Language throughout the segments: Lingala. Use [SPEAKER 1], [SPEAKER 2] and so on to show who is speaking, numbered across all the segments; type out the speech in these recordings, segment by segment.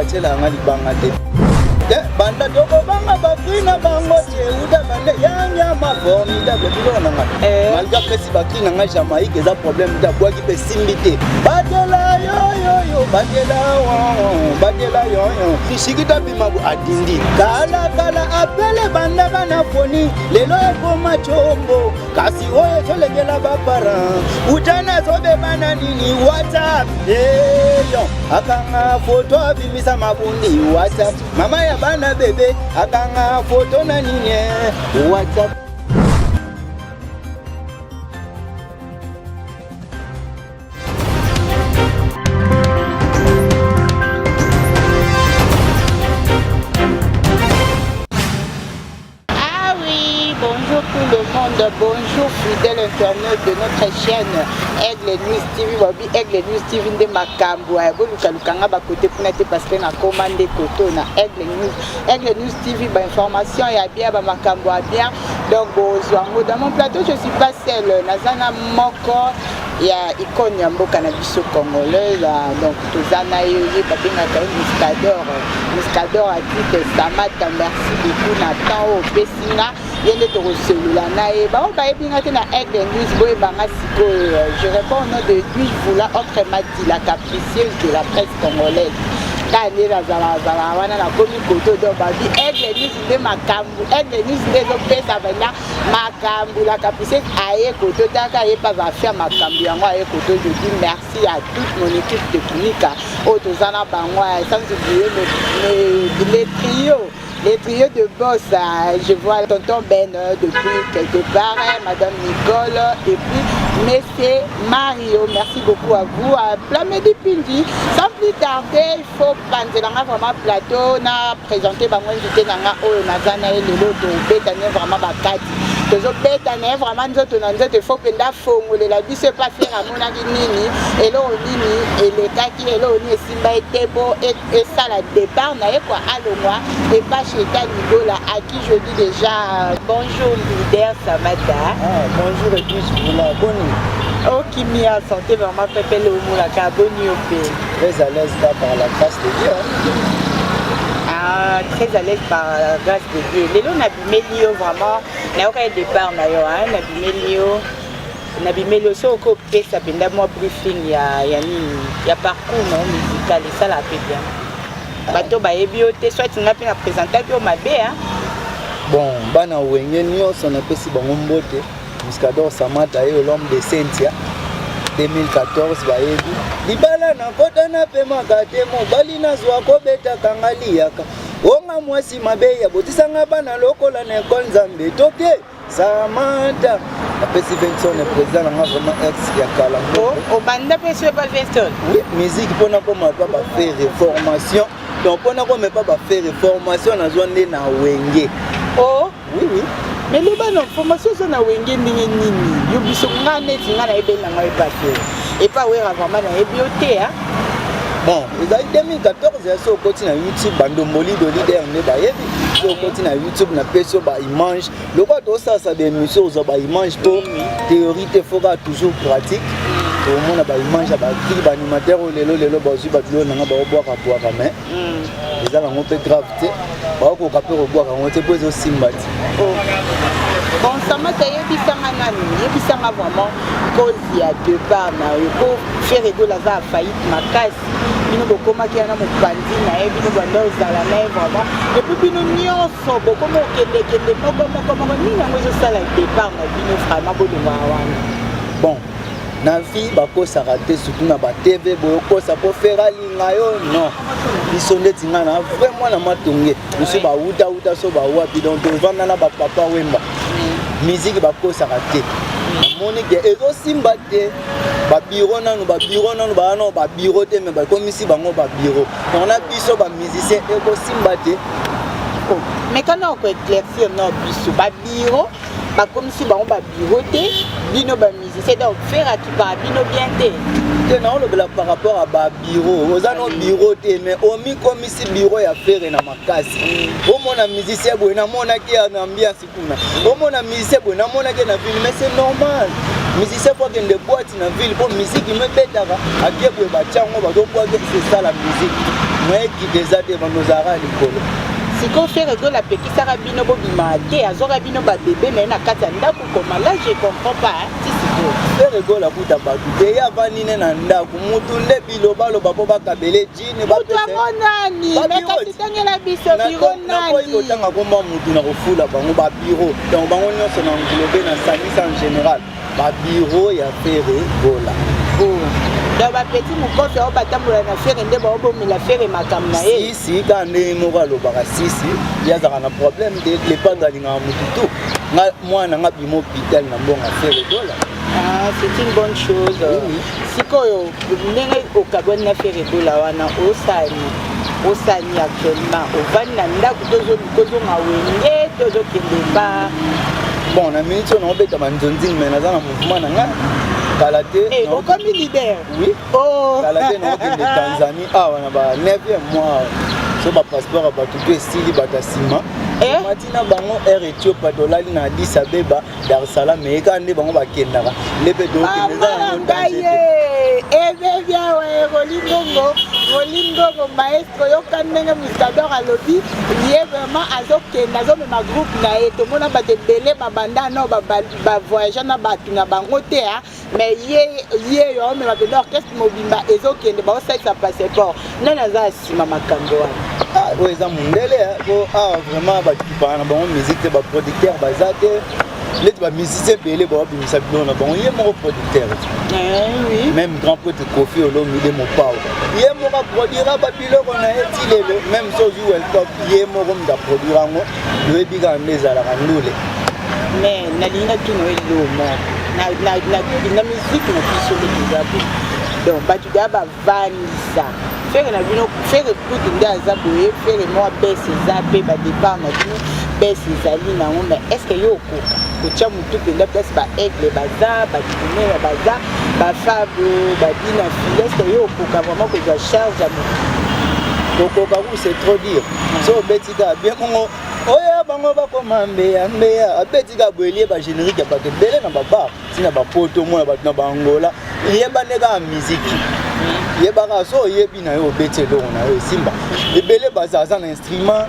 [SPEAKER 1] tela nga libanga te. Banda doko banga bakrina bango uda bande yanya ma formidable bilona nga. Malgré pesi bakrina nga Jamaïque eza problème da bois qui peut simbité. Badela yo badela yo. Kishikita bimabu adindi. Kala apele banda bana foni lelo ekoma chombo kasi oyo tolengela bapara utana zobe bana nini WhatsApp yo akanga photo abimisa mabundi WhatsApp mama ya bana bebe akanga photo na nini WhatsApp.
[SPEAKER 2] Bonjour fidèles internautes de notre chaîne Aigle News TV. Wabi Aigle News TV de Makambo. Abo lukalukanga ba côté pour te parce que na commandé koto na Aigle News. Aigle News TV ba information ya bien ba Makambo a bien. Donc bonjour. Dans mon plateau je suis pas seule. Nazana moko ya icône ya mboka na biso congolaise. Donc tozana yoye ba bengaka Muscador a dit Samata merci beaucoup na temps au Pessina. Yende to celui-là nae ba o ba ebingate na Aigle News boy banga siko. Je réponds au nom de Louis Voula autre Mati la capricieuse de la presse congolaise. Kane la zala wana na komi koto do babi Aigle News de Makambu Aigle News de pesa bana Makambu la capricieuse aye koto taka ye pas va faire Makambu yango aye koto. Je dis merci à toute mon équipe technique autozana bango sans oublier les trios de boss, je vois tonton Ben depuis quelque part, madame Nicole et puis monsieur Mario, merci beaucoup à vous. Plamedi Pindi, sans plus tarder, il faut penser dans vraiment plateau, na présenter bango invité nanga o nazana et lelo to betane vraiment bakati. Tozo betane vraiment nzoto na nzoto faut penda fongole la biso pas faire amona nini elo nini et les kaki elo ni simba etebo et ça la départ na ye quoi alongwa et pas chez Tanigola à qui je dis déjà bonjour leader Samata.
[SPEAKER 1] Bonjour et tous pour la bonne.
[SPEAKER 2] Oh qui m'y a santé vraiment pépé le mot la carboni au pays.
[SPEAKER 1] Très à l'aise par la grâce de Dieu.
[SPEAKER 2] Très à l'aise par la grâce de Dieu. Les lots n'abîmélio vraiment. N'a aucun départ d'ailleurs. N'abîmélio so au côté ça benda moi briefing il y a parcours non musical et ça la fait bien. Bato ba ebiote soit tu n'as pas présenté bio mabe hein.
[SPEAKER 1] Bon bana wenge nyonso na pesi bango mbote. Muscador Samata et l'homme de Sentia 2014 bayebi libala na kota na pema katemo bali na zwa ko beta kangali yaka onga mwasi mabe ya botisanga bana lokola na école Nzambe toke Samata apesi Vincent le président na vraiment ex ya kala
[SPEAKER 2] au banda pesi pas Vincent
[SPEAKER 1] oui musique pona ko ma pas faire reformation donc pona ko me pas faire reformation na zwa nde na wenge
[SPEAKER 2] oh
[SPEAKER 1] oui
[SPEAKER 2] mais les bonnes formations sont à Wenge nini yo biso ngane tinga na ebe na ngai passé et pas ouais vraiment na ebioté hein.
[SPEAKER 1] Bon, ils ont 2014 so côté na YouTube bando moli do leader ne ba yebi so côté na YouTube na peso ba image le quoi tout ça des émissions aux ba image to théorie te fera toujours pratique au monde ba image ba qui ba animateur lelo ba zu ba bilo na ba boire à boire mais ils ont un peu gravité ba ko ka pe boire on te pose aussi mbati.
[SPEAKER 2] Bon, ça m'a taillé bisanga vraiment cause il y a deux parts na pour faire rigoler la faillite ma casse bino bokoma ki na mopandi na ye bino banda ozala na vraiment et puis bino nyonso bokoma okende moko nini yango ezosala départ na bino vraiment bolinga wana.
[SPEAKER 1] Bon na vie bakosaka te surtout na ba TV bokosa po faire linga yo non biso ndeti nga na vraiment na matonge biso ba uta so ba wapi donc vanda na ba papa wemba musique bakosaka te moni ke ezo simba te ba bureau nanu ba no ba bureau te mais ba komisi bango ba bureau on a biso ba musicien eko simba te.
[SPEAKER 2] Mais quand on peut éclaircir non biso ba bureau ba komisi bango ba bureau te bino ba musicien donc faire à qui ba bino bien te
[SPEAKER 1] non le par rapport à ba bureau ozano bureau te mais omi komisi bureau ya faire na makasi o mona musicien bo na mona ki na ambiance kuna o mona musicien bo na mona ki na ville mais c'est normal musicien faut que de boîte na ville pour musique me betaka akie bo ba chango ba do kwa c'est ça la musique moi qui des ate banozara likolo
[SPEAKER 2] siko faire que la petite Sarah bino bobima te azora bino ba bébé mais na kati ya ndako koma là je comprends pas ti siko
[SPEAKER 1] faire que la kuta batu te ya vanine na ndako mutu nde biloba lo babo bakabele jini ba
[SPEAKER 2] pese nani mais kasi tangela biso biro nani
[SPEAKER 1] na ko tanga komba mutu na kofula bango ba bureau donc bango nyonso na nglobe na service en général ba bureau ya faire gola
[SPEAKER 2] donc ba petit mukofi o batambola na faire nde ba obomela faire makambo na ye
[SPEAKER 1] si ka nde moko alobaka sisi yazaka na problème de lepanga lingaka mutu tu nga mwana nga bima hôpital na mbonga faire gola.
[SPEAKER 2] Ah, c'est une bonne chose. Sikoyo ndenge okabwana na faire gola wana osani actuellement ovani na ndako tozo ngawenge tozo kendeba
[SPEAKER 1] bon na minute on obeta banzonzi mais naza na mouvement na nga Kalate
[SPEAKER 2] on comme leader
[SPEAKER 1] oui
[SPEAKER 2] oh
[SPEAKER 1] Kalate na okende Tanzanie awa na ba 9e mois so ba passeport ba tout estili batasima matina bango air Ethiopia dolali na Addis Abeba Dar es Salaam mais ka nde bango bakendaka lepe do kende za
[SPEAKER 2] ebe bia wa Rolingo maestro yoka ndenge mustador alobi lié vraiment azokenda azomema groupe na ye tomona bato ebele babanda no bavoyage na bato na bango te mais ye yo omema pende orchestre mobimba ezokende baosalisa passeport nani aza asima makambo wana
[SPEAKER 1] oyo eza mondele po awa vraiment bakipaka na bango musique te baproducteur baza te leti bamusicien ebele babimisa biloko na bango ye moko producteur même grand poète Kofi Olomide Mopao ye moko aproduira babiloko na ye ti lelo même so ozwi World Cup ye moko mutu aproduira yango loyebi kaka nde ezalaka ndule
[SPEAKER 2] mais nalinga tuna elomo na musique na biso leki eza bo donc bato deya bavandisa fere na bino fere kutu nde aza boye fere mwa bese eza mpe badépart na bino bese ezali nango mais est ce que yo okoka kotia motu mpenza place baaigle baza badimene baza bafable babina file est ce que yo okoka vraiment kozwa charge ya motu
[SPEAKER 1] okoka ku c'est trop dire so obetika bien mongo oyo bango bakoma mbeya abetika boyelie bagénérique ya bato ebele na babar ntina bapoto mona bato na bangola yeba nde kaka miziki yebaka so oyebi na yo obeti eloko na yo esimba ebele bazaza na instrument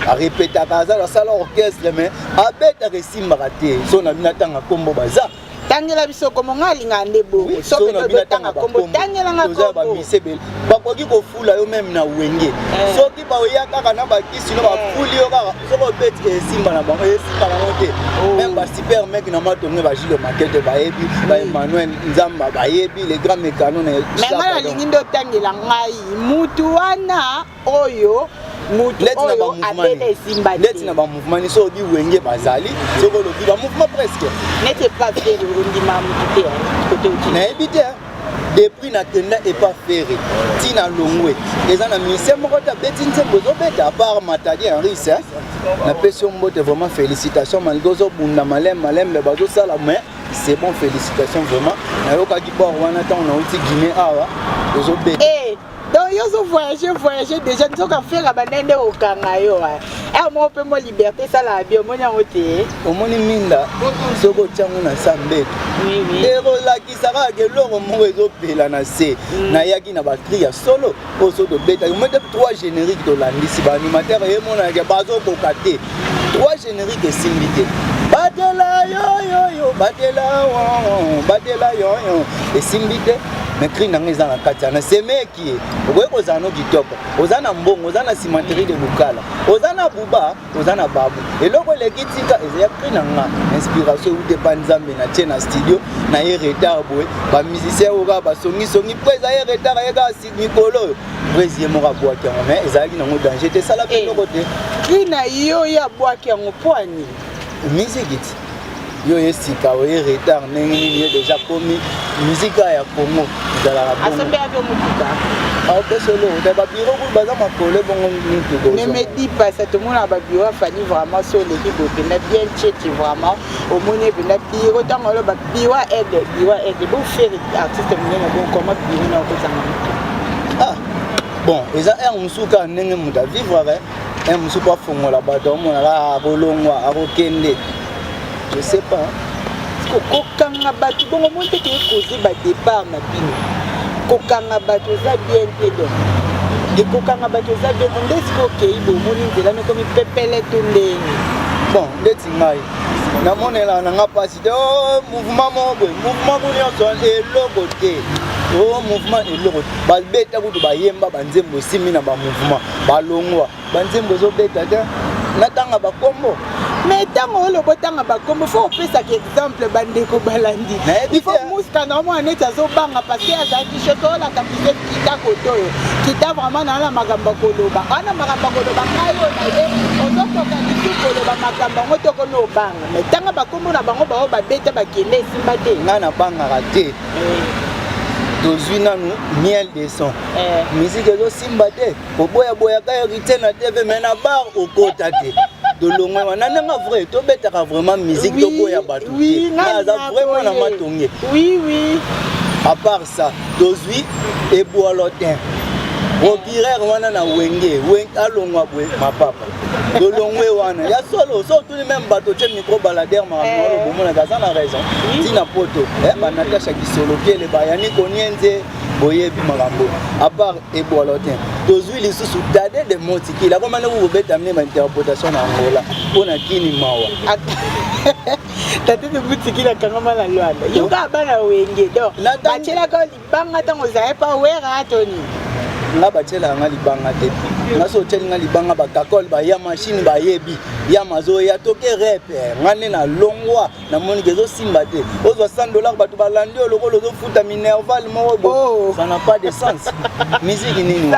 [SPEAKER 1] arepetaka aza asala orchestre mais abetaka esimbaka te so na bino atanga nkombo baza
[SPEAKER 2] tangela biso komo nga alinga nde bongo soki tobetanga nkombo tangelanga
[SPEAKER 1] koza bamisebele bakoki kofula yo meme na wenge soki baoya kaka na bakisi no bafuli yo kaka soki obeti esimba na bango esimba nango te meme basuper mek na matonge bagile makete bayebi baemmanuel nzamba bayebi les grands mécano na
[SPEAKER 2] nga nalingi nde otangela ngai mutu wana oyo mutu oyo abele esimba te
[SPEAKER 1] leti na bamouvement ni so obi wenge bazali soki olobi bamouvement presque
[SPEAKER 2] nete pas faire ondima mutu te kote oti
[SPEAKER 1] nayebi te depuis nakenda epa fere tina longwe eza na ministère moko te abeti nzembo ezobeta apart matadi henris napesi yo mbote vraiment félicitation malgré ozobunda malembe bazosala mais c'est bon félicitations vraiment nayokaki bor wana ntango nauti guinée awa ozobeta
[SPEAKER 2] donc yo zo voyager déjà nzoka faire banende okanga yo mo pe mo liberté sala bien omoni yango te
[SPEAKER 1] omoni minda soko otiango na sambeto ekolakisaka keloko moko ezopela na se nayaki na bakri ya solo oyo so tobetaki omete 3 générique tolandisi baanimateur emonake bazokoka te 3 générique esimbi te batela yoyoyo batela yoyo esimbi te mais cri nango eza na kati yana semeki ye okoki kozala no kitoko oza na mbongo oza na cimenterie de bukala oza na buba oza na babu eloko eleki tika ezaya cri na nga inspiration eute pa nzambe na tie na studio na ye retard boye bamusicien oyo kaka basongisongi mpo eza ye retard ye kaka mikolo oyo presi ye moko abwaki yango mais ezalaki nango danger te esala mpe eloko te
[SPEAKER 2] cri na yo ye abwaki yango po ani
[SPEAKER 1] musiki ti yo esika oye retard ndenge nini ye déjà komi musika ya Congo ezalaka
[SPEAKER 2] asembe yaki omutuka
[SPEAKER 1] aopesolo te babiro kutu baza makolo bongo mutuka
[SPEAKER 2] ne me dis pas ça tout le monde a babiro afani vraiment so oleki boye mpena bien cheti vraiment omoni mpena biro ntango olo babiro aigle bofere artiste monene bonkoma biro na okozanga motu
[SPEAKER 1] bon eza aire mosusu kaka ndenge moto avivre aire mosusu po afongola bato amonaka akolongwa akokende je sais pas
[SPEAKER 2] kokanga bato bongo moi te ke causer ba départ na bino kokanga bato eza bien te donc ekokanga bato eza bien nde sikoyo okei bomoni nzela nokomi pepele to ndenge
[SPEAKER 1] bon ndeti ngai namonela nanga mpasi te mouvement moko boye mouvement mo nyonso eloko te mouvement eloko te babeta kutu bayemba banzembo esimi na bamouvement balongwa banzembo ezobeta te natanga bakombo
[SPEAKER 2] mais ntango oloba otanga bakombo fo opesaka exemple bandeko balandi ifo muska na mwana neti azobanga parce que azalaki choke olaka pise kitako toyo kita vraiment na makambo koloba wana makambo koloba ngai oyo na ye ozokoka lisu koloba makambo yango tokomi obanga mais ntango bakombo na bango bao babeta bakende esimba te
[SPEAKER 1] ngai nabangaka te tozwi nanu miel de son musique ezosimba te oboyaboyaka hérité na tv mais na bar okota te dolongwe wana nanga vrai tobetaka vraiment musique toboya bato te naza vraiment na matonge
[SPEAKER 2] oui
[SPEAKER 1] à part ça tozwi eboalotin procureur wana na wenge alongwa boye mapapa dolongwe wana ya solo surtout même bato te micro baladere makambo bomonaka aza na raison ntina poto banatasha kisolo piele bayani konienze boyebi makambo à part eboalotin tozwi lisusu dade de motikili akoma nde kobeta mine bainterprétation na angola mpona kini mawa
[SPEAKER 2] tate de motikili akangama na lwanda yoka bana wenge donc batielaka libanga ntango ozaye pa wera atoni
[SPEAKER 1] nga batiela nga libanga te nga so oteli nga libanga bakakole baya machine bayebi ya mazoya toke repe nga nde na longwa namoniki ezosimba te ozwa $100 bato balandi yo lokola ozofuta minerval moko bo ça n'a pas de sens musique nini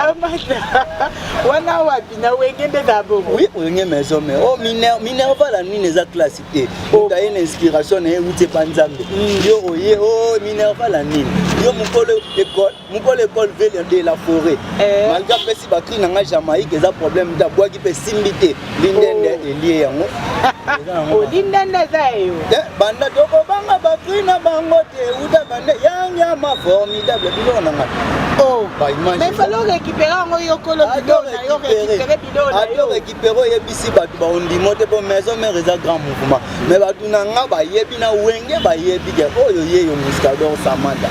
[SPEAKER 2] wana wapi na wenge nde na bongo
[SPEAKER 1] oui wenge maison mais minerval ya nini eza classe te otaye na inspiration na ye euti epa nzambe yo oye minerval ya nini yo mokolo école ville de la forêt malgré pesi bakri na nga Jamaïque eza problème ta bwaki pe simbi te lindende elie yango
[SPEAKER 2] lindende eza eyo
[SPEAKER 1] banda tokobanga bakri na bango te uta bande yanyama formidable biloko na nga
[SPEAKER 2] mais falo récupérer yango yokolo biloko na yo récupérer biloko na yo
[SPEAKER 1] récupérer oyebisi bato baondimo te po maison mère eza grand mouvement mais bato na nga bayebi na wenge bayebi ke oyo yeyo Muscador Samata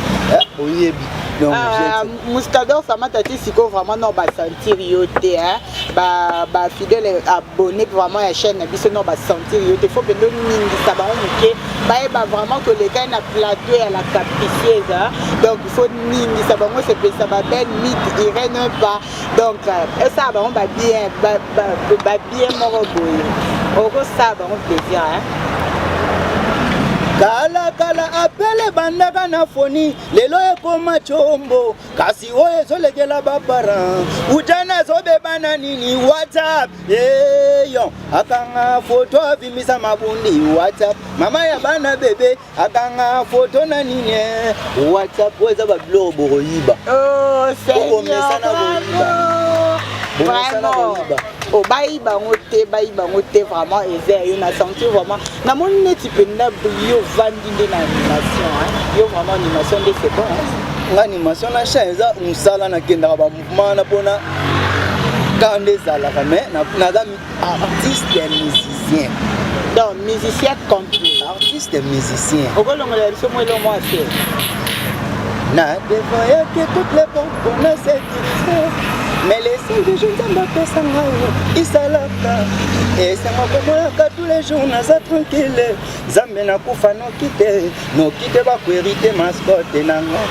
[SPEAKER 1] oyebi
[SPEAKER 2] Muscador Samata ti siko vraiment non basentir yo te ba fidèle abonné vraiment ya chaîne na biso non basentir yo te faut bendo ningisa bango moke bayeba vraiment koleka na plateau ya la capricieuse donc il faut ningisa bango sepesa babel mythe Irène pas donc ça bango babien moko boye okosala bango plaisir kala apele bandaka na foni lelo ekoma chombo kasi oyo ezolekela bapara ujana zobebana nini WhatsApp yo akanga foto avimisa mabundi WhatsApp mama ya bana bebe akanga foto na nini WhatsApp oyo eza babiloko bokoyiba bayi bango te vraiment eza yo na sentir vraiment na moni neti penda yo vandi nde na animation yo vraiment animation nde c'est bon nga animation na cha eza musala nakendaka bamouvement na mpona ka nde ezalaka mais naza artiste et musicien donc musicien complet artiste et musicien okolongola biso mo elo mwase na devoye que toutes les bonnes connaissent sécurité mais les seuls de jours d'embapesa ngai isalaka esenga komonaka tous les jours naza tranquille zambe nakufa noki te bakuerite mascote nanga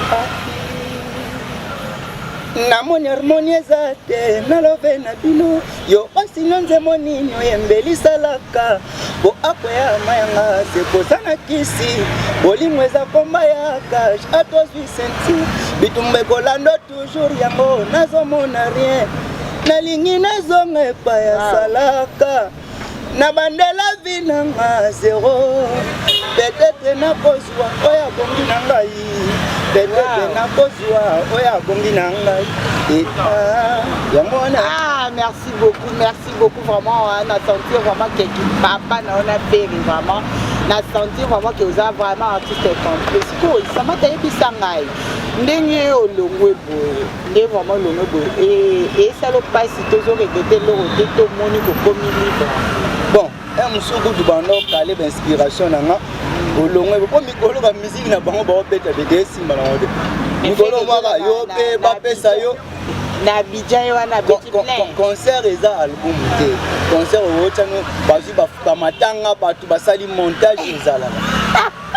[SPEAKER 2] namoni harmonie eza te nalobe na bino yo osino nzembo nini oyembelisalaka po akwea mayanga sekoza na kisi bolingo eza komba ya kage atozwi senti bitumba ekolando toujours yango nazomona rien nalingi nazonga epai ya salaka na bandela vi nanga zero peut-être nakozwa oyo abongi na ngai peut-être nakozwa oyo abongi na ngai yango wana merci beaucoup vraiment na sentir vraiment que papa na ona peri vraiment na sentir vraiment que oza vraiment artiste complet sikoyo Samata yebisa ngai ndenge olongwe boye nde vraiment olongwe boye esala mpasi tozoregrete eloko te tomoni kokomi libre bon mosuku tu banda okale bainspiration nanga olongwe po mikolo bamusike na bango baobeta bete esimba nango te mikolo mwaka yo mpe bapesa yo na Abidjan wana beti plein
[SPEAKER 1] concert eza album te concert otano bazwi bafuka matanga bato basali montage ezalaka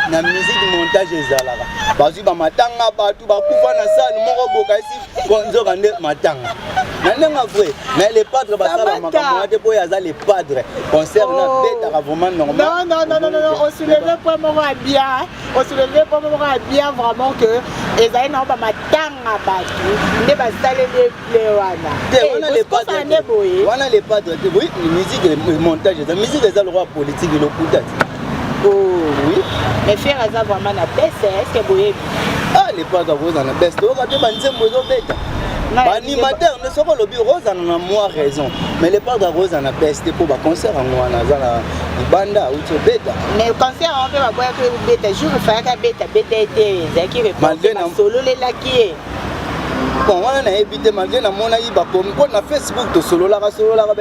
[SPEAKER 1] na musique montage ezalaka bazwi bamatanga bato bakufa na salle moko boka esi nzoka nde matanga na ndenga vrai mais les padres basala makambo te po yaza les padres concert na betaka vraiment normal
[SPEAKER 2] non on soulevait pas moko à bien on soulevait pas moko à bien vraiment que ezali na bamatanga bato nde basaleli ple wana
[SPEAKER 1] te wana les padres wana les padres te oui musique montage eza musique eza le roi politique lokuta
[SPEAKER 2] oh oui mais faire ça vraiment na best est-ce que boye
[SPEAKER 1] ah les padres boza na best o ka te banzembo ezobeta animateur ne soko lobi rosa na moi raison mais les padres rosa na best pour ba concert ngwana za na ibanda uto beta
[SPEAKER 2] mais concert on peut ba boya que beta jour fa ka beta ete zaki répondre solo le laki
[SPEAKER 1] bon wana na ebité malgré na mona iba comme na Facebook to solo la ba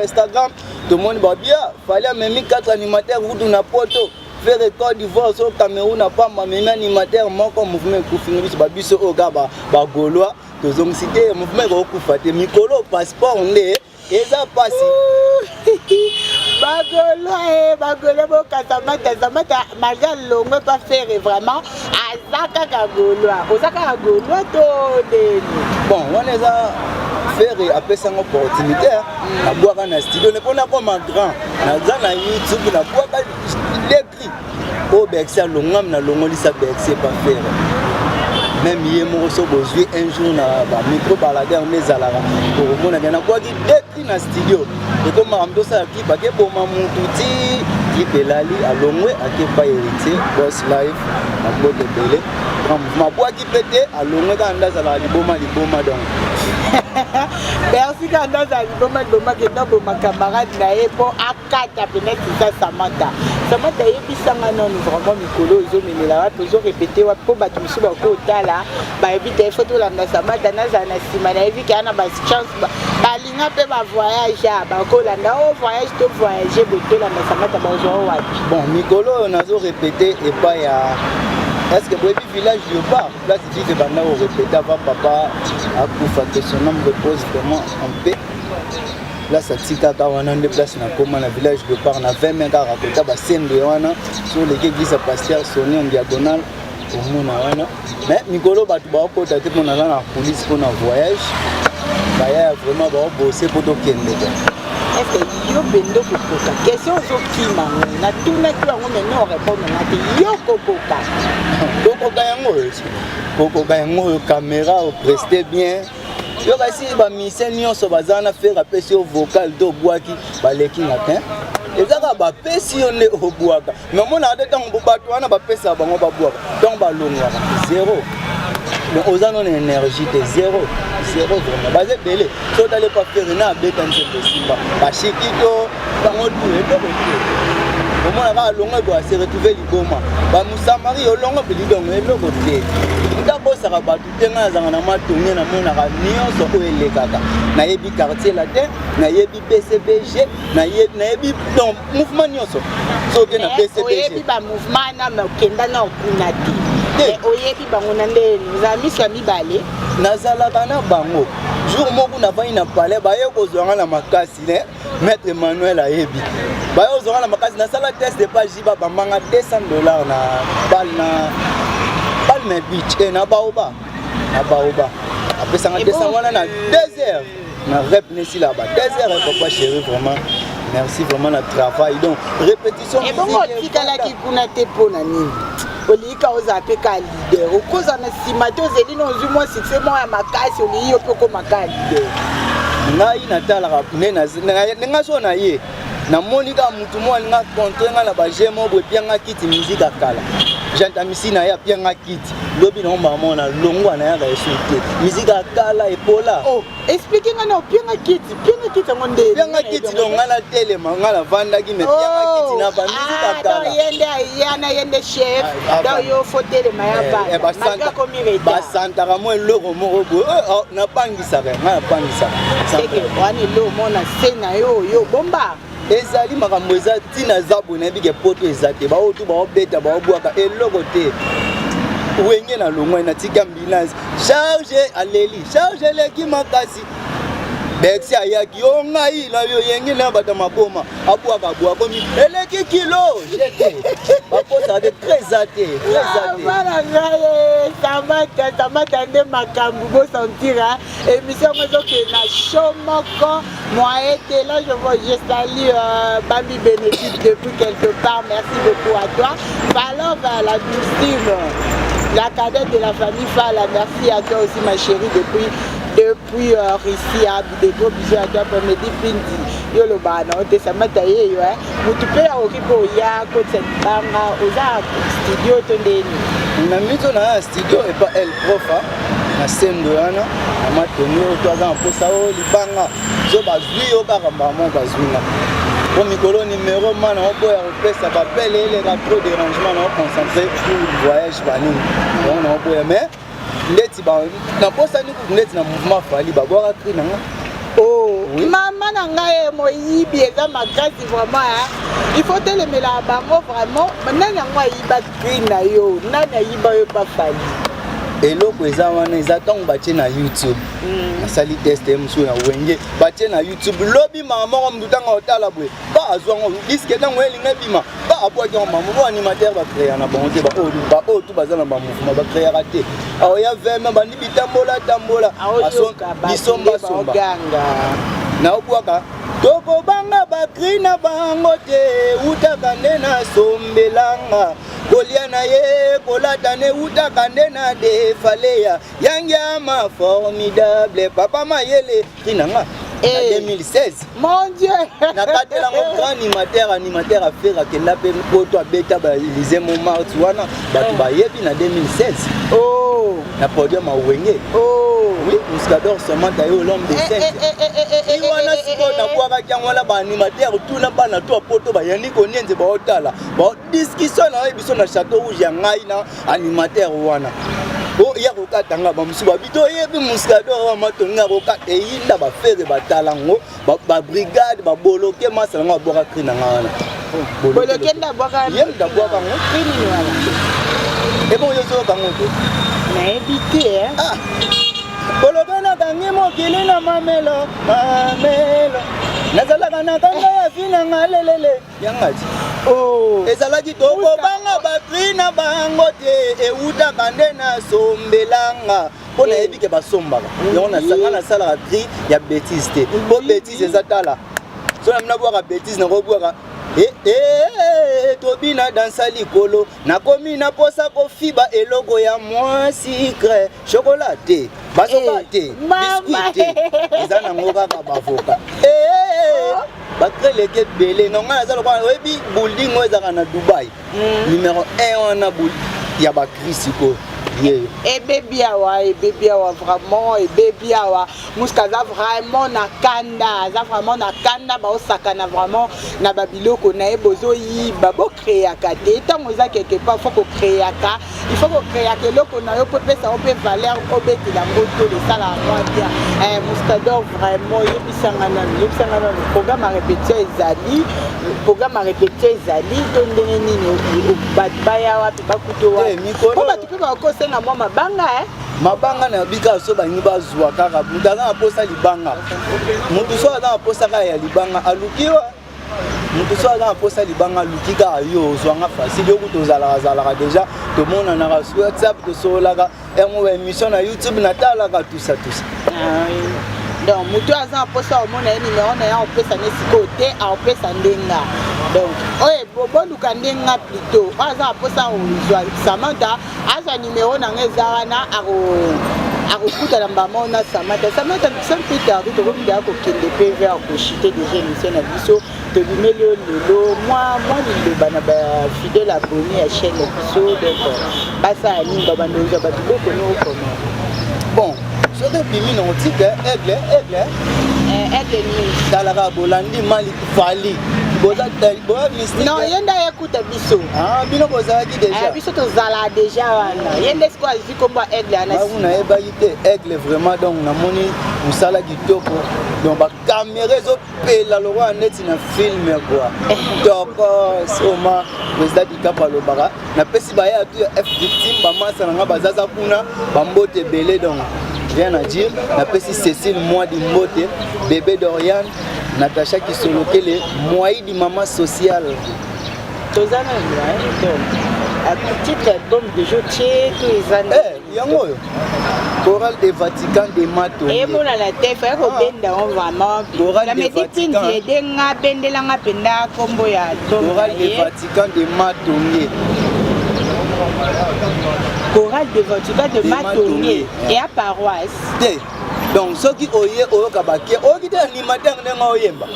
[SPEAKER 1] Instagram tout le monde ba bien fallait même 4 animateurs ou na poto faire Côte d'Ivoire sur Cameroun na pas même animateur moko mouvement kufinga biso ba biso o ga ba golois tozong cité mouvement ko kufa te mikolo passeport nde eza pasi
[SPEAKER 2] bagolo bo kasamata malgré longue pas faire vraiment azaka ka golois ozaka golois to de
[SPEAKER 1] bon on eza faire apesa ngo opportunité na boaka na studio ne pona comme grand na YouTube na boaka l'écrit au Bexia longam na longolisa Bexia pas faire même hier mo so bozui un jour na ba micro baladeur nezalaka pour mona na kwa ki l'écrit na studio et comme amdo ça qui ba ke boma mututi qui pelali alongwe ake pa héritier boss live na bote belé ma boa qui pété alongwe ka ndaza la liboma donc
[SPEAKER 2] merci quand dans album que dans ma camarade na epo akata peut-être ça Samantha yebisanga non vraiment mikolo zo menela wa toujours répéter wa po bato misu ba ko tala ba ebite photo la na Samantha na za na sima na evi kana ba chance ba linga pe ba voyage ba ko la na o voyage to voyager boto la na Samantha ba zo wa
[SPEAKER 1] bon mikolo na zo répéter et pas ya est-ce que vous avez village de part là c'est dit que banda au répéter avant papa a kufa que son homme repose vraiment en paix là ça tika ka wana de place na koma na village de part na 20 mètres à côté ba scène de wana sur l'église pasteur sonné en diagonale au mona wana mais mikolo batu ba ko tate pour na police pour na voyage ba ya vraiment ba bosser pour to kende.
[SPEAKER 2] Est-ce que yo bendo kokoka question zokima na tuna tu yango maintenant répondre na te yo kokoka
[SPEAKER 1] yango caméra au prester bien yo kasi ba mission nyonso bazana faire apesi au vocal do boaki baleki ngatin ezaka ba pesi yo ne obwaka mais mona de temps bato wana ba pesa bango ba bwaka donc ba longwa zéro mais aux anon énergie de zéro vraiment basé belé so d'aller pas faire na beta nzembe simba ba shikito bango tout et donc au moins la longue doit se retrouver liboma ba musamari yo longo bilidong eloko te ndako saka batu tenga zanga na matonge na mona ka nyonso ko elekaka na yebi quartier la te na yebi BCBG na yebi donc mouvement nyonso so ke na BCBG
[SPEAKER 2] yebi ba mouvement na makenda na kunati oyebi bango na nde nzami sami balé
[SPEAKER 1] nazalaka na bango jour moko na vai na palais baye kozwanga na makasi ne maître Emmanuel ayebi baye kozwanga na makasi na sala test de page ba bamanga $200 na Palme Beach et na baoba apesanga 200 wana na 2 heures na rep nesi là-bas 2 heures papa chéri vraiment merci vraiment le travail donc répétition
[SPEAKER 2] et bon tikala ki kuna te pona nini olika ozapeka leader okoza na simato zeli no zumwa succès mo ya makasi oliyo poko makali leader
[SPEAKER 1] ngai natalaka nenga so na ye na monika mutu mo alinga contre na ba jemo bo pianga kiti musique akala jantamisi na ya pianga kiti lobi na mama na longwa na ya ga esuite musique akala epola
[SPEAKER 2] oh expliquer ngana pianga kiti ngonde
[SPEAKER 1] pianga kiti do ngala tele mangala vanda ki me pianga kiti na ba musique akala
[SPEAKER 2] yende chef da yo fotele maya ba manga komireta
[SPEAKER 1] ba santa kamo eloko moko bo na pangisa ngala pangisa
[SPEAKER 2] c'est que wani lo mona sena yo bomba
[SPEAKER 1] ezali makambo eza tina zabu na bige poto ezate ba otu ba obeta ba obwaka eloko te wenge na longwa na tika ambulance charge aleli charge leki makasi Bexi ayaki yo ngai na yo yengi na bata maboma abwaka bwa komi eleki kilo jete baposa avec très athée
[SPEAKER 2] voilà ngai tamata nde makambu bo sentira émission mozo ke na show moko moi était là je salue Babi Bénédicte depuis quelque part, merci beaucoup à toi. Valov la Justine, la cadette de la famille Fala, merci à toi aussi ma chérie depuis Russie, des gros bisous à toi pour me dire Pindi, yo le bana, on te samataye yo mutupe ya okipo ya côté banga oza studio tondeni.
[SPEAKER 1] Na mito na studio et pas elle prof na sendo yana na matoni o to za mposa o libanga zo bazwi yo kaka mbamo bazwi na au micro numéro man on peut repasser ça appelle les trop dérangement on concentré pour le voyage bani on peut mais leti ba na posa ni ku leti na mouvement fali ba boka krina
[SPEAKER 2] oh oui. Maman na ngai moyibi eza makasi vraiment il faut te le mela bango vraiment nani ngwa yiba krina yo nani yiba yo pa fali
[SPEAKER 1] eloko eza wana eza ntango batie na YouTube asali test msu na wenge batie na YouTube lobi mama moko mtu tanga otala bwe ba azwango diske ntango elinga bima ba abwaki mama mo animateur ba créer na bango te ba o tu bazana ba mouvement ba créer raté awo ya vema bandi bitambola bisomba somba na obwaka toko banga bakrina bango te utaka nde na sombelanga Goliana ye kolata ne utaka nde na defaleya yangiama formidable papa mayele kinanga en 2016
[SPEAKER 2] mon dieu
[SPEAKER 1] nakatela mon grand animateur à faire que la pe poto beta ba Élysée Montmartre wana batu ba yebi na 2016
[SPEAKER 2] oh
[SPEAKER 1] na podium a wenge
[SPEAKER 2] oh
[SPEAKER 1] oui Muscador seulement d'ailleurs l'homme de scène et wana siko na kwa kangwala ba animateur tout na bana to poto ba yandi ko nenze ba otala ba discussion na biso na château rouge ya ngai na animateur wana oh ya kokatanga ba musuba bito yebi Muscador wa matonga kokata eyinda ba fere batalango ba brigade ba boloke masala nga boka krina ngana
[SPEAKER 2] boloke nda boka
[SPEAKER 1] yenda boka ngo
[SPEAKER 2] krina ni wala
[SPEAKER 1] ebo yozo kango
[SPEAKER 2] na ebité
[SPEAKER 1] ah boloke na kangi mokili na mamelo nazalaka na kanga ya fina ngalelele yangati
[SPEAKER 2] oh
[SPEAKER 1] ezalaki toko banga bakrina bango te eutaka nde na sombelanga mpo nayebi ke basombaka yango nasanga nasalaka cri ya bétise te mpo bétise eza tala so na mina bwaka bétise nakobwaka tobina dansa likolo nakomi na posa kofiba eloko ya mwa sucre chocolat te basoka te biscuit te eza nango kaka bavoka bakreleke ebele nonga naza lokola oyebi building oyo ezaka na Dubai numéro 1 wana ya bakrisiko
[SPEAKER 2] ebebi awa vraiment ebebi awa muska aza vraiment na kanda baosakana vraiment na babiloko na ye bozoyiba bokreaka te ntango eza quelque part faut kokreaka il faut kokreaka eloko na yo mpo epesa yo mpe valeur obetela mboto lesala mwa bien Muscador vraiment yebisanga nano programme ya répétition ezali to ndenge nini bato baya wapi bakuto wapi po bato mpe bakosenga mwa
[SPEAKER 1] mabanga na bika so bangi bazwa kaka mutu aza na posa libanga mutu so aza na posa kaka ya libanga alukiwa mutu so aza na posa libanga aluki kaka yo ozwanga facile yoku tozalaka deja tomonanaka su WhatsApp tosololaka yango émission na YouTube natalaka tusa
[SPEAKER 2] donc mutu aza na posa omona ye numéro na ye aopesa ne sikoyo te aopesa ndenga donc oye boluka ndenga plutôt oyo aza na posa ozwa Samantha azwa numéro nanga eza wana akokutana mbama ona Samantha simple tardi tokobidaka kokende mpe vers kochite déjà émission na biso tobimeli yo lelo mwa liloba na bafidèle abonné ya chaîne na biso donc basala nini babanda ozwa bato bokoni okoma
[SPEAKER 1] bon soki ebimi na otike aigle
[SPEAKER 2] news
[SPEAKER 1] talaka bolandi mali fali
[SPEAKER 2] non yenda ekuta biso
[SPEAKER 1] bino bozalaki déjà
[SPEAKER 2] biso tozala déjà wana yende siko azwi kombo aigle
[SPEAKER 1] anasi nayebaki te aigle vraiment donc namoni mosala kitoko donc bakamera ezopela lokola neti na filme kua toko soma président dikapa alobaka napesi baya tu f victime bamasa nanga bazaza kuna bambote ebele donc rien à dire. Napesi Cécile Moadi Mbote, bébé Dorian, Natacha Kisolokele, Moaïdi maman sociale.
[SPEAKER 2] Tozana un petit album de jeu tous les années.
[SPEAKER 1] Yango Chorale des Vatican des Mato.
[SPEAKER 2] Et mon à la tête, il faut benda on vraiment.
[SPEAKER 1] Chorale des Vatican.
[SPEAKER 2] Chorale
[SPEAKER 1] des Vatican des Mato.
[SPEAKER 2] Chorale des Vatican de Matonge et à paroisse.
[SPEAKER 1] Donc ceux qui oye kabaki oki de animateur ndenga oyemba.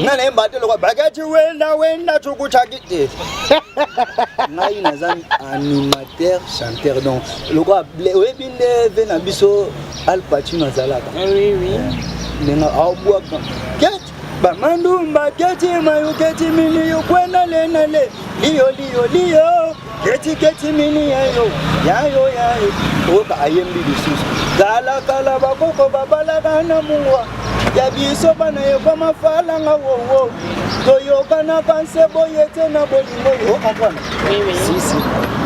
[SPEAKER 1] Na nemba te lokwa bagati wenda chukuchaki. Ngai nazami animateur chanteur donc lokwa oyebinde vena biso Al Pacino zalaka.
[SPEAKER 2] Oui.
[SPEAKER 1] Nenga awbwaka. Ket ba mandumba keti mayu keti mini yo kwenda lenale. Liyo. Keti mini yayo. Oka ayembi bisusu. Kala bakoko babalaga na muwa. Ya biso bana yo koma falanga wo. Toyoka na kanse boyete na bolingo yo comprendre.
[SPEAKER 2] Oui.
[SPEAKER 1] Si.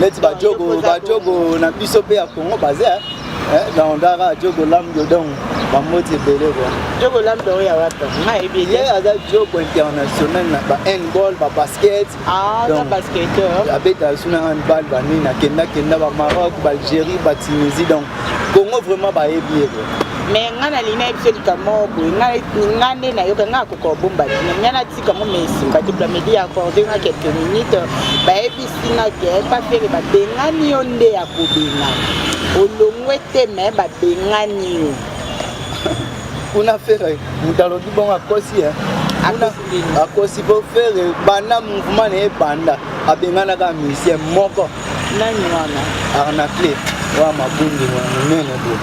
[SPEAKER 1] Leti bajogo na biso pe ya Congo bazé dans Dara jogo lamdo donc ba moti belé quoi.
[SPEAKER 2] Jogo lamdo ya wapa. Ma ebile.
[SPEAKER 1] Yeah, ada jogo international na ba handball, ba basket.
[SPEAKER 2] Donc basketteur.
[SPEAKER 1] Abeta suna handball ba ni na kenda ba Maroc, ba Algérie, ba Tunisie donc Congo vraiment ba ebié quoi.
[SPEAKER 2] Mais ngana lina episode kamoko ngane na yoka ngako ko bomba ngana tika mo mesi ngati pour media accorder na quelques minutes ba ebisi na ke pas faire ba bengani onde ya kobina olongwete me ba bengani
[SPEAKER 1] una faire mutalo di bon akosi una akosi pour faire bana mouvement ne banda abengana ka musicien moko
[SPEAKER 2] nani wana
[SPEAKER 1] arnaque wa mabundi wa nene bo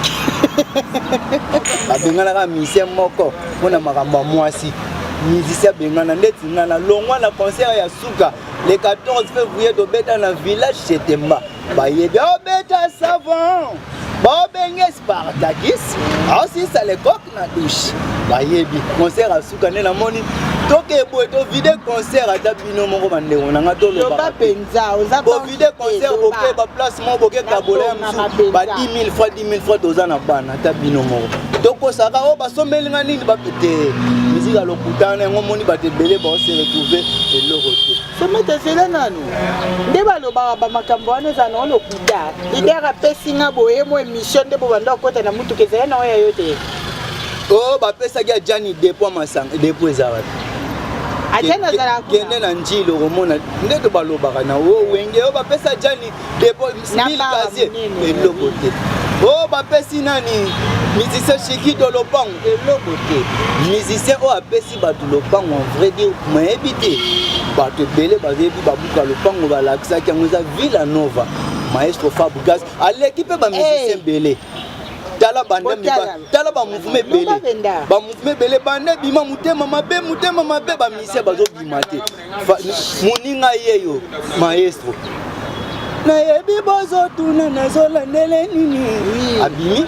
[SPEAKER 1] abengana ka musicien moko mona makambo mwasi musicien bengana ndeti ngana longwa na concert ya Suka le 14 février do beta na village Chetemba ba yebi beta savant ba benge Spartakis aussi ça les coq na douche ba yebi concert à Suka na moni toke boy to vide concert ata bino moko bande ona ngato lo
[SPEAKER 2] ba penza oza
[SPEAKER 1] bo vide concert boke ba placement boke kabola msu ba 10 000 fois dozana bana ata bino moko toko saka o ba sombelinga nini ba pete musique alokutana ngo moni ba te belé ba se retrouver eloko te
[SPEAKER 2] somete sela nanu nde baloba ba makambo wana za na lokuta idera pesinga boye mo émission de bo banda kota na mutu kezela na oya yote
[SPEAKER 1] oh ba pesa kia Jani depo masanga depo ezara
[SPEAKER 2] Ajana zara
[SPEAKER 1] kende na njilo komona ndeto balobaka na o wenge o bapesa Jani depo 1000 kazie eloko te o bapesi nani musicien Chiki do lopango eloko te musicien o apesi bato lopango en vrai dire mayebi te bato ebele bazebi babuka lopango balakisaki yango eza Villa Nova maestro Fabregas aleki mpe bamusicien belé tala bande tala ba mouvement belé bande bima mutema mabe ba misia bazo bima te moninga yeyo maestro na yebi bozo tuna na zola ndele nini abimi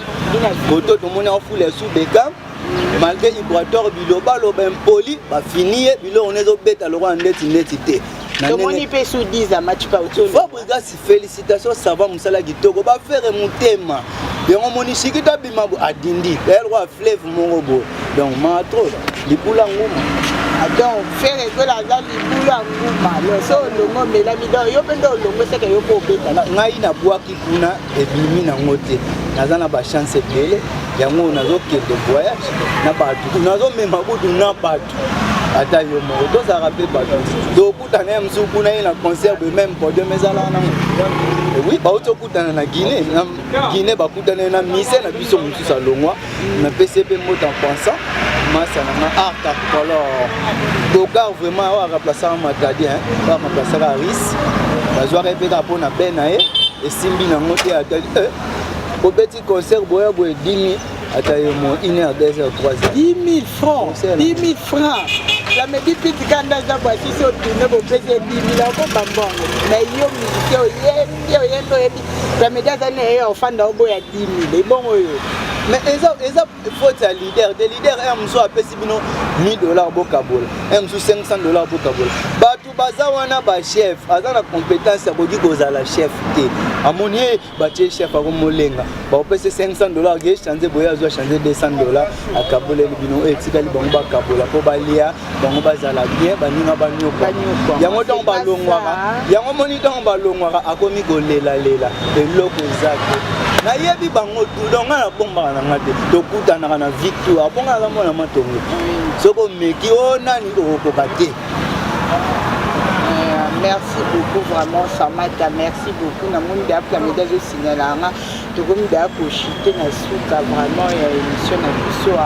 [SPEAKER 1] boto to mona ofule sous Beckham malgré Ibrator biloba loba impoli ba finier bilo onezo beta lokwa ndeti te
[SPEAKER 2] tomoni pe sous 10 à match pas autour
[SPEAKER 1] Fabregas félicitations ça va musala kitoko ba faire mutema yango moni Chikita bimabo adindi elwa fleuve mongobo donc matro libula nguma
[SPEAKER 2] donc faire que la libula nguma le so longo melami donc yo pendo longo seka yo ko beta
[SPEAKER 1] ngai na bwaki kuna ebimi na ngote nazana ba chance bele yango nazo kende voyage na batu nazo mema kudu na batu ata yo mo to za rappel batu do kutana msu kuna ina concert de même pour de mesala na oui ba auto kutana na Guinée ba kutana na mise na biso mutu sa longwa na PCP mot en pensant massa na art color Dogar vraiment wa remplacer Matadi hein wa remplacer Aris bazwa répéter pour na benae et simbi na ngote atali au petit concert boya boy 10 000 atayo mo 1h 2h 3h
[SPEAKER 2] 10 000 francs 10 000 francs la medi petit kanda za ba si so tune bo pese 10 000 ko bambongo mais yo mi yo yendo ebi la medi za ne yo fanda boya 10 000 bongo yo
[SPEAKER 1] mais eza faute à leader des leaders un mso apesi bino $1000 bokabola un mso $500 bokabola batu baza wana ba chef aza na compétence ya koki kozala chef te amoni batie chef akomolenga baopesa $500 ke change boye azwa change $200 akaboleli bino etikali bango bakabola mpo balia bango bazala bien baninga banyoka yango ntango balongwaka yango moni ntango balongwaka akomi kolelalela eloko eza te nayebi bango tu donc nga nabombaka na nga te tokutanaka na victoire abongaka mona matongo soko meki o nani okokoka te.
[SPEAKER 2] Merci beaucoup vraiment Samata, merci beaucoup. Na monde d'après la médaille de signalanga, tout comme d'après chiter na souka vraiment émission na biso.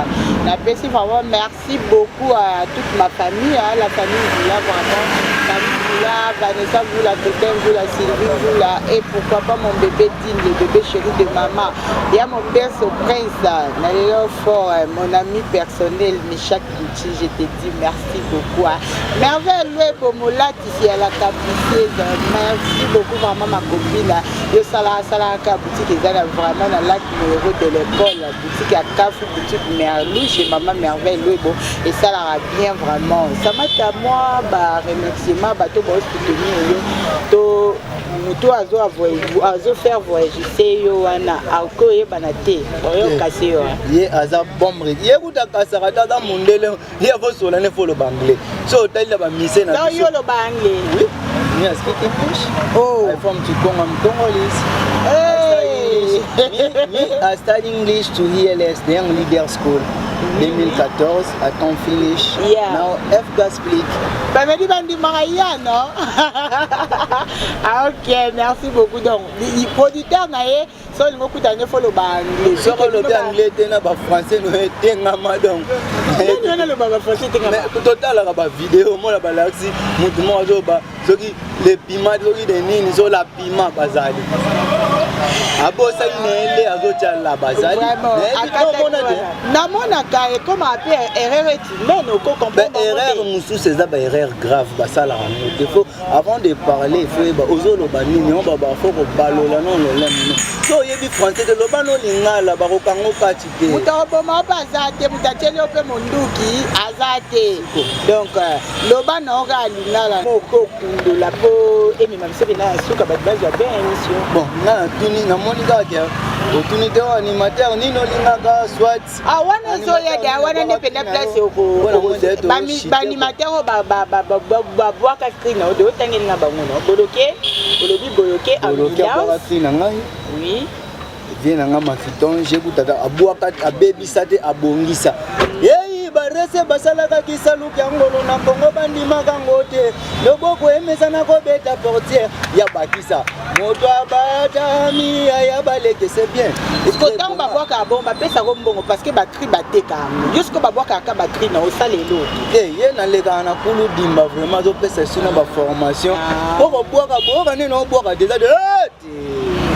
[SPEAKER 2] Na merci vraiment merci beaucoup à toute ma famille, à la famille là vraiment, famille là, Vanessa vous la Tétin, vous la Sylvie, vous la et pourquoi pas mon bébé Dean, le bébé chéri de maman. Il y a mon père ce prince là, Nalelo fort, mon ami personnel, Michak Gucci, je te dis merci beaucoup. Merveille pour Molat ici à la merci beaucoup vraiment ma copine yo sala boutique ezala vraiment na lac numéro de l'école boutique à Kafou boutique Merlou chez maman Merveille Louebo et ça la bien vraiment ça m'a à moi ba remerciement bato ba soutenir to muto azo faire voyager yo wana ako ye banate oyo kasi yo
[SPEAKER 1] ye aza bombre ye kuta kasaka tata mondele ye avo sola ne folo banglais so tali ba mise na
[SPEAKER 2] yo lo banglais
[SPEAKER 1] oui. Me I speak English.
[SPEAKER 2] Oh.
[SPEAKER 1] I'm from Chikonga, Congolese.
[SPEAKER 2] Hey.
[SPEAKER 1] Me, I study English to ELS, the Young Leader School, 2014. I can't finish.
[SPEAKER 2] Yeah.
[SPEAKER 1] Now, FGA speak.
[SPEAKER 2] Ben, me dit bandi Maria, non? Ok, merci beaucoup. Donc, les producteurs, so il beaucoup d'années faut le anglais.
[SPEAKER 1] So le anglais, t'es pas français, nous t'es ngama donc.
[SPEAKER 2] Non, le baba français t'es ngama.
[SPEAKER 1] Mais total la ba vidéo, moi la balaxi, moi zo ba, so qui les piments, so qui des nini, so la piment bazali. Abo ça inele azocha la bazali.
[SPEAKER 2] Na mona ka e comme appelle erreur mais no ko comprendre.
[SPEAKER 1] Erreur musu c'est ça ba erreur grave ba ça la il faut avant de parler il faut ba ozolo ba nini on ba faut ko balola non le so yebi français de lobano lingala ba ko kango kati te.
[SPEAKER 2] Mutoboma bazate mutateli ope monduki azate. Donc lobano ga lingala moko kundula po emi mamse bina suka ba baza bien émission.
[SPEAKER 1] Bon na tuni na monika ke otuni te animateur nino lingaka soit
[SPEAKER 2] wana so ya da wana ne pena place oko ba animateur ba boaka krina o de otangeli na bango no boloke olobi boloke
[SPEAKER 1] ambulance
[SPEAKER 2] oui
[SPEAKER 1] vient na mafiton je kutata abuaka abebisa te abongisa yeyi barese basalaka kisaluki angolo na Kongo bandimaka ngote loboko emesana ko beta portière ya bakisa moto abatami ya baleke c'est bien
[SPEAKER 2] Quand on va voir bomba pesa ko mbongo parce que ba cri bateka jusqu'au ba boaka ka ba cri na osalelo
[SPEAKER 1] ye na lega na kulu dimba vraiment zo pesa sina ba formation ko boaka ni no boaka déjà de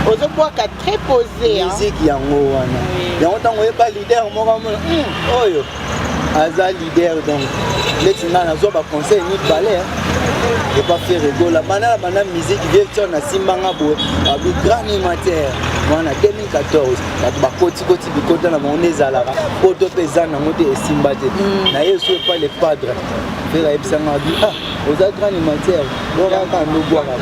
[SPEAKER 2] ozo boaka très posé
[SPEAKER 1] musique yango wana yango tango e ba leader moko oyo aza leader donc letinga na zo ba conseil ni balai et pas faire rigoler bana musique virtuelle na simbanga boye abi grand animateur wana 2014 ba koti bikota na monde ezalaka poto pesa na moto esimba te na yeso pas le padre faire ebisanga abi oza grand animateur bora ka ndo boaka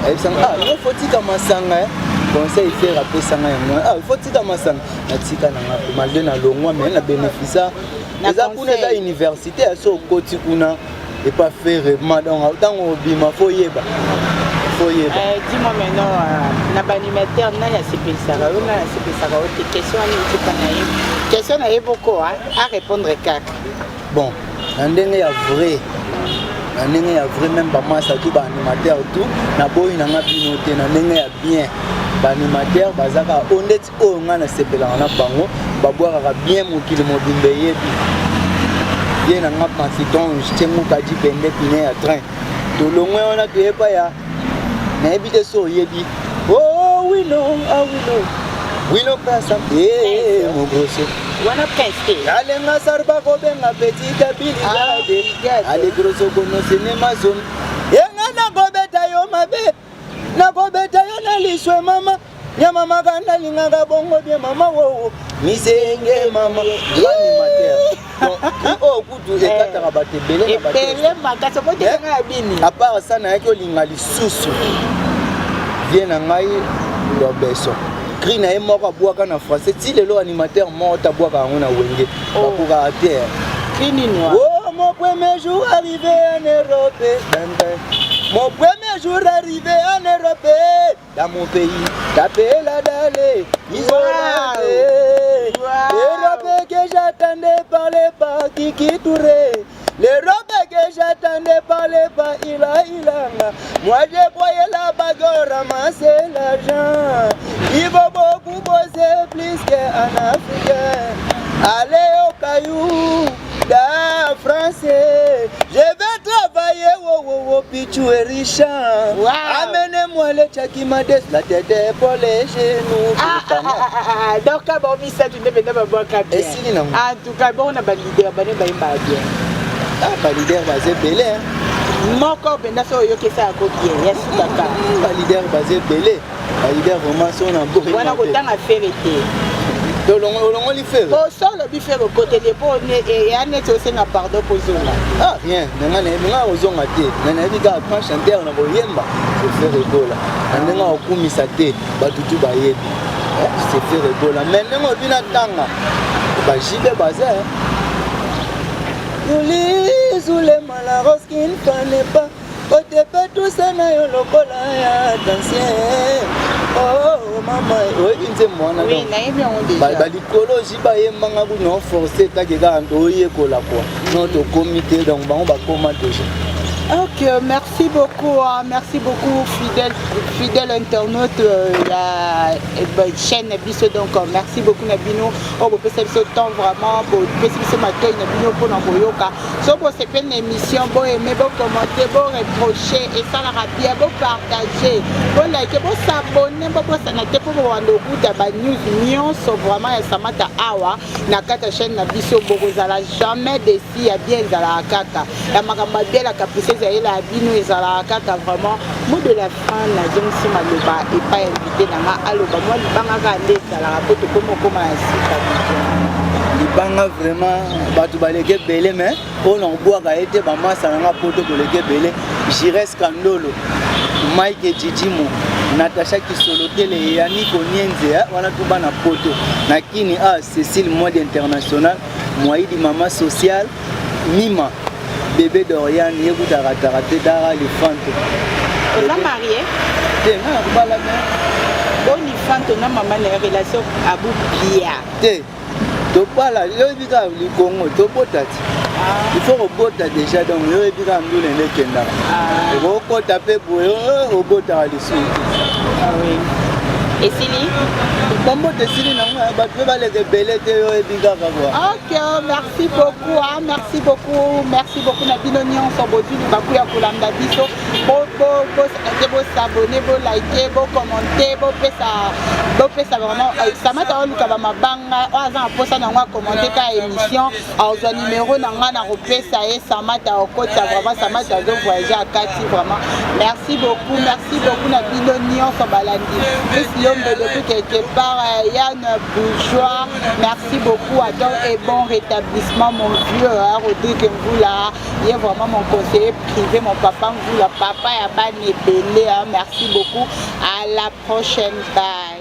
[SPEAKER 1] ebisanga yo fotika masanga conseil faire apesanga yango fotika masanga na tika na ngapo malde na longwa mais na bénéfice eza kuna za université aso koti kuna et pas faire madame dans au bima faut yeba
[SPEAKER 2] dis-moi maintenant na animateur na ya sepesaka na ya sepesaka o question na beaucoup à répondre kaka
[SPEAKER 1] bon ndenge ya vrai même ba massa tout ba animateur tout na boyi na ngabino te na ndenge ya bien ba animateur bazaka honnête o ngana sepela na bango ba boira bien mokili mobimbe yebi bien na ngapa fiton j'temu kadi pende pine ya train to longwe ona to epa ya na ebite so yebi we know pasa mon grosso
[SPEAKER 2] wana peste
[SPEAKER 1] alenga sarba ko benga petite bilade ale grosso kono cinema zone yenga na go beta yo mabe na go beta yo na liswe mama ya mama kana linga bongo bien mama wo misenge mama animateur Oh, kutu ekataka bato ebele na bato.
[SPEAKER 2] Ebele makasi okotelanga ya bini.
[SPEAKER 1] À part ça, nayaki olinga lisusu. Vie na ngai lobeso. Cri na ye moko abwaka na français. Ti lelo animateur moko tabwaka yango na wenge. Bakoka terre.
[SPEAKER 2] Cri nini wa?
[SPEAKER 1] Oh, mon premier jour arrivé en Europe. Mon premier jour arrivé en Europe. Dans mon pays, tapé la dalle. Isolé. L'Europe que j'attendais parlait pas Kiki Touré. L'Europe que j'attendais parlait pas Ilanga. Moi je croyais la bagarre ramasser l'argent. Il faut beaucoup bosser plus qu'un Africain. Allez au caillou da français. Je vais travailler au Pichou et Richard. Amenez-moi le Tchakimades, la tête pour les genoux.
[SPEAKER 2] Donc bon ça tu ne peux pas boire bien. En tout cas bon on a validé abonné ba bien.
[SPEAKER 1] Ah validé basé belé.
[SPEAKER 2] Moko benda so yo kesa ko bien. Yes kaka.
[SPEAKER 1] Validé basé belé. Validé vraiment son en beau.
[SPEAKER 2] Wana ko tanga férité.
[SPEAKER 1] Donc on lui fait.
[SPEAKER 2] Bon ça le buffet au côté des bons et année aussi na pardon pour zola.
[SPEAKER 1] Ah rien, nga ozonga te. Nana bika quand chanteur na boyemba, c'est fait rigola. Nanga okumisa te, batutu bayebi. C'est fait rigola. Maintenant on vient tanga. Ba jibe bazar. Yuli zule malaros qui ne connaît pas. Côté pas tout ça na yo lokola ya dansien. Oh maman, oui inze mwana.
[SPEAKER 2] Oui, na yebi on déjà.
[SPEAKER 1] Ba likoloji ba yembanga ku no forcer ta ke ka ndo yekola kwa. No to comité donc ba on ba comment déjà.
[SPEAKER 2] Ok, merci beaucoup fidèle internaute la chaîne Biso donc merci beaucoup Nabino oh vous pouvez ce temps vraiment vous pouvez ce matin Nabino pour n'envoyoka so bon c'est une émission bon aimer bon commenter bon reprocher et ça la bien bon partager bon liker bon s'abonner bon s'anater pour voir le goût de news millions so vraiment ça mata awa na kata chaîne Biso bozala jamais déci ya bien za la kaka la makamba bien la capacité la bino ezala kaka vraiment mot de la fin la jeune si maloba et pas invité na aloba moi libanga ka ndesa la rapoto comme na sika
[SPEAKER 1] libanga vraiment batu baleke belé mais on en boit ka été ba masa nga poto koleke belé Jires Kandolo Mike Jijimo Natacha Kisolotele Yani Konienze wana tuba na poto nakini Cécile mode international Moïdi mama social Mima bébé Dorian yekuta raté dara les fantômes.
[SPEAKER 2] On a marié?
[SPEAKER 1] Non, pas la même.
[SPEAKER 2] Bon, les fantômes, maman, les relations à bout bien.
[SPEAKER 1] Tu parles, il y a du Congo, tu botas. Il faut rebota déjà, donc il y a du Randou et le Kenda. Il faut taper pour eux, au bota à l'issue.
[SPEAKER 2] Ah oui. Et Sili?
[SPEAKER 1] Comment te Sili n'a pas les rebelles et biga.
[SPEAKER 2] Ok, merci beaucoup Nabino Nyon son botu du Bakou ya Kolanda Biso. Bo s'abonner, bo liker, bo commenter, bo pesa vraiment ça m'a ta luka ba mabanga oza posa na ngwa commenter ka émission au numéro na nga na repesa et ça m'a ta okota vraiment ça m'a ta de voyager à Kati vraiment. Merci beaucoup Nabino Nyon son balandi. Depuis quelque part Yann Bourgeois, merci beaucoup à toi et bon rétablissement mon vieux Rodrigue Mboula, il est vraiment mon conseiller privé, mon papa Mboula, papa et Abane Belé, merci beaucoup, à la prochaine, bye.